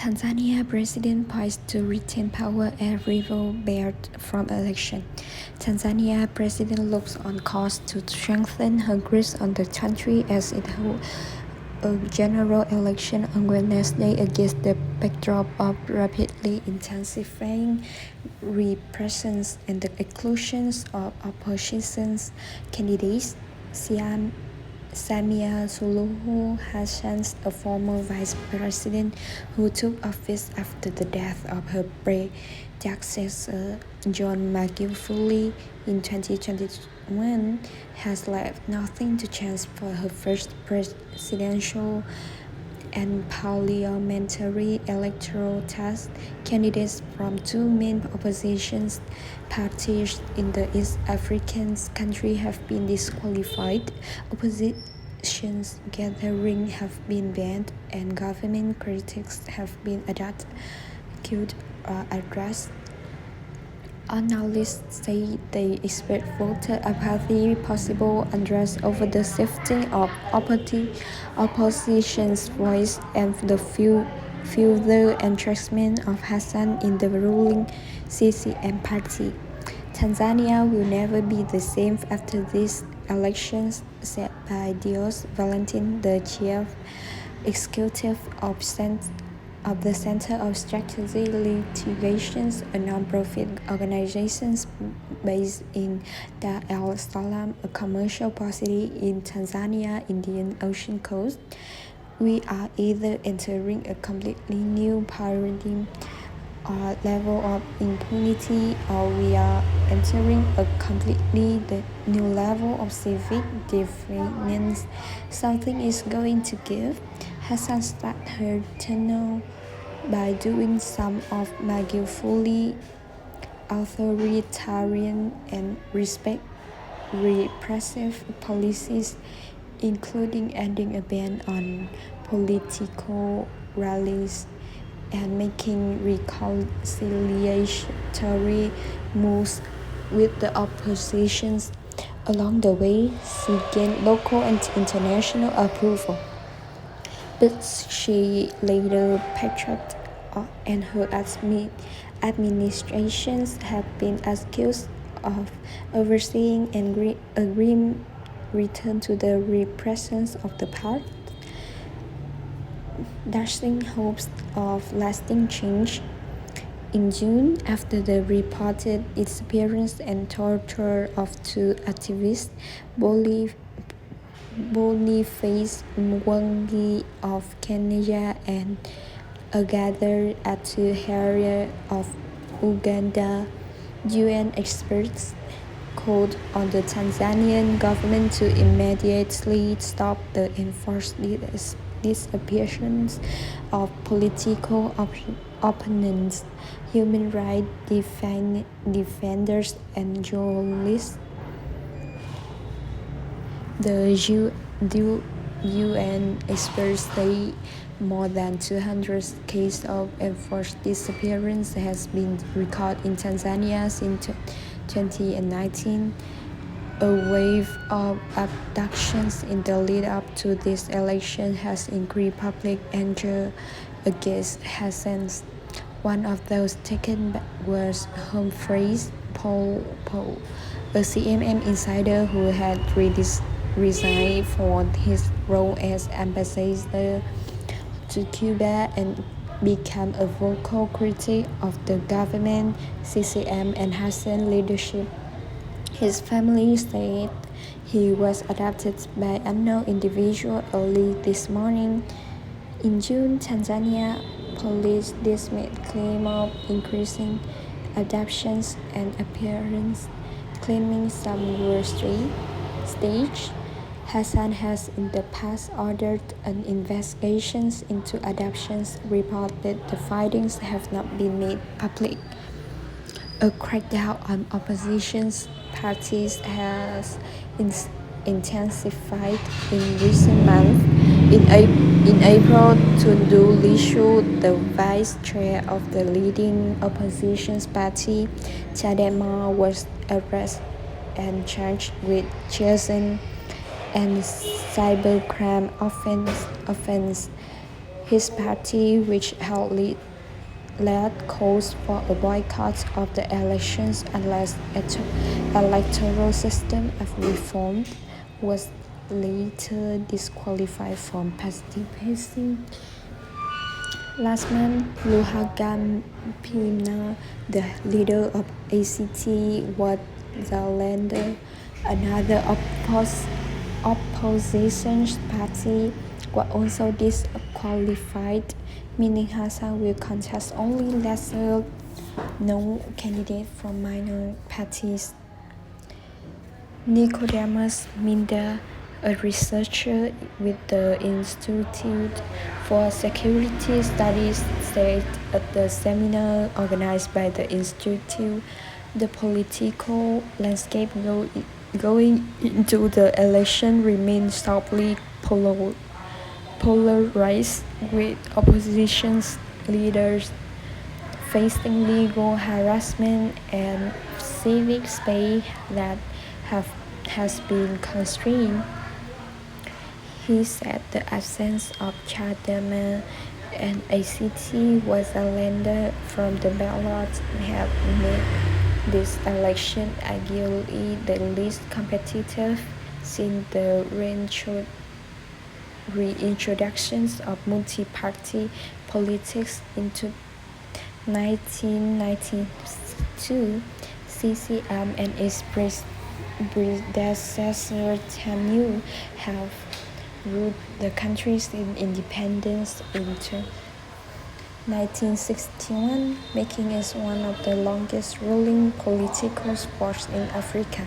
Tanzania president poised to retain power as rival barred from election. Tanzania president looks on course to strengthen her grip on the country as it holds a general election on Wednesday against the backdrop of rapidly intensifying repression and the exclusions of opposition candidates. Samia Suluhu Hassan, a former vice president who took office after the death of her predecessor John Magufuli in 2021, has left nothing to chance for her first presidential and parliamentary electoral task. Candidates from two main opposition parties in the East African country have been disqualified. Opposition gatherings have been banned, and government critics have been accused or addressed. Analysts say they expect voter apathy, possible unrest over the safety of opposition's voice, and the further entrenchment of Hassan in the ruling CCM party. Tanzania will never be the same after these elections, said by Dios Valentin, the chief executive of the Center of Strategic Litigations, a non-profit organization based in Dar es Salaam, a commercial city in Tanzania, Indian Ocean coast. We are either entering a completely new paradigm or level of impunity, or we are entering a completely new level of civic defiance. Something is going to give. Hassan started her tenure by doing some of Magufuli authoritarian and repressive policies, including adding a ban on political rallies and making reconciliatory moves with the opposition. Along the way, she gained local and international approval, but she later backtracked, and her administrations have been accused of overseeing and a grim return to the repression of the past, dashing hopes of lasting change. In June, after the reported disappearance and torture of two activists, Boniface Mwangi of Kenya and Agatha Atuhaire of Uganda, UN experts called on the Tanzanian government to immediately stop the enforced disappearance of political opponents, human rights defenders, and journalists. The UN experts say more than 200 cases of enforced disappearance has been recorded in Tanzania since 2019. A wave of abductions in the lead-up to this election has increased public anger against Hassan. One of those taken was Humphreys Paul, a CNN insider who had resigned for his role as ambassador to Cuba and became a vocal critic of the government, CCM, and Hassan leadership. His family said he was adopted by unknown individual early this morning. In June, Tanzania police dismissed claims of increasing abductions and disappearances, claiming some were staged. Hassan has in the past ordered an investigation into abductions, reported the findings have not been made public. A crackdown on opposition parties has intensified in recent months. In April, Tundu Lissu, the vice chair of the leading opposition party, Chadema, was arrested and charged with treason and cybercrime offense. His party, which held led calls for a boycott of the elections unless electoral system is reformed, was later disqualified from participating. Last month, Luhagampina, the leader of ACT, was the lender. Another opposition party was also disqualified, meaning Hassan will contest only lesser known candidates from minor parties. Nicodemus Minder, a researcher with the Institute for Security Studies, said at the seminar organized by the Institute, the political landscape going into the election remains sharply polarized, with opposition leaders facing legal harassment and civic space that has been constrained. He said the absence of Chadema and ACT was a lender from the ballot have made this election arguably the least competitive since the reintroductions of multi-party politics into 1992. CCM and its predecessor TAMU have ruled the country since independence in 1961, making it one of the longest ruling political forces in Africa.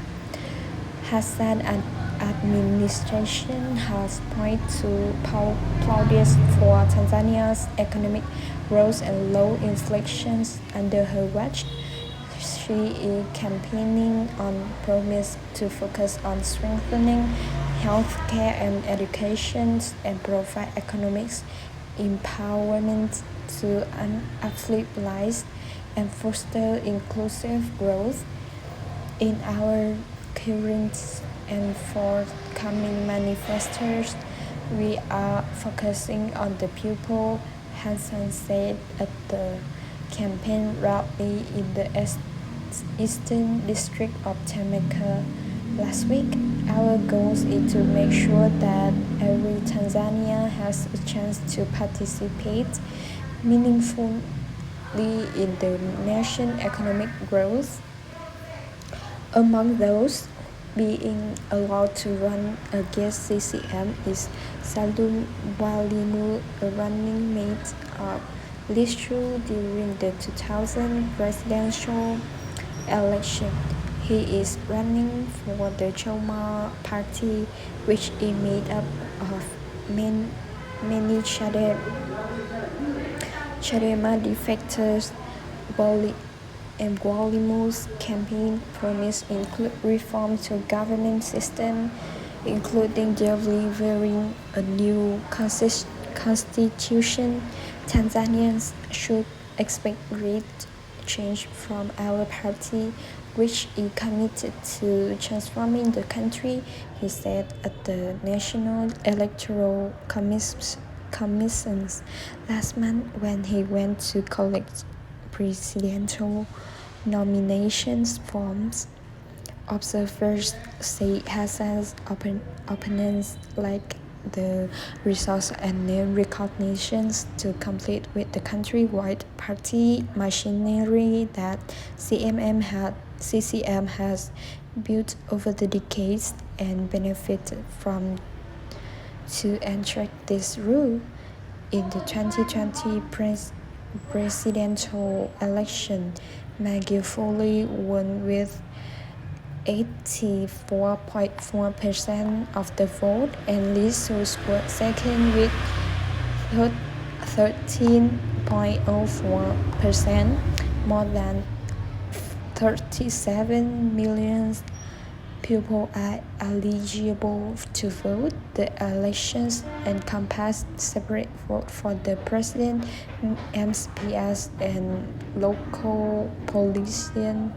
Hassan administration has pointed to pledges for Tanzania's economic growth and low inflation under her watch. She is campaigning on promise to focus on strengthening healthcare and education and provide economic empowerment to unafflicted lives and foster inclusive growth. In our current and forthcoming manifestos, we are focusing on the people, Hassan said at the campaign rally in the Eastern District of Temeke last week. Our goal is to make sure that every Tanzanian has a chance to participate meaningfully in the nation's economic growth. Among those being allowed to run against CCM is Salum Walimu, a running mate of Lissu during the 2000 presidential election. He is running for the Choma party, which is made up of many Chadema defectors. Walimu's campaign promise include reform to government system, including delivering a new constitution. Tanzanians should expect great change from our party, which is committed to transforming the country, he said at the National Electoral Commission last month when he went to collect presidential nominations forms. Observers say Hassan's opponents lack the resource and name recognitions to compete with the countrywide party machinery that CCM has built over the decades and benefited from. To ensure this rule, in the 2020 presidential election, Magufuli won with 84.4% of the vote, and Lissu was second with 13.04%. More than 37 million people are eligible to vote. The elections encompass separate vote for the president, MPs, and local politicians.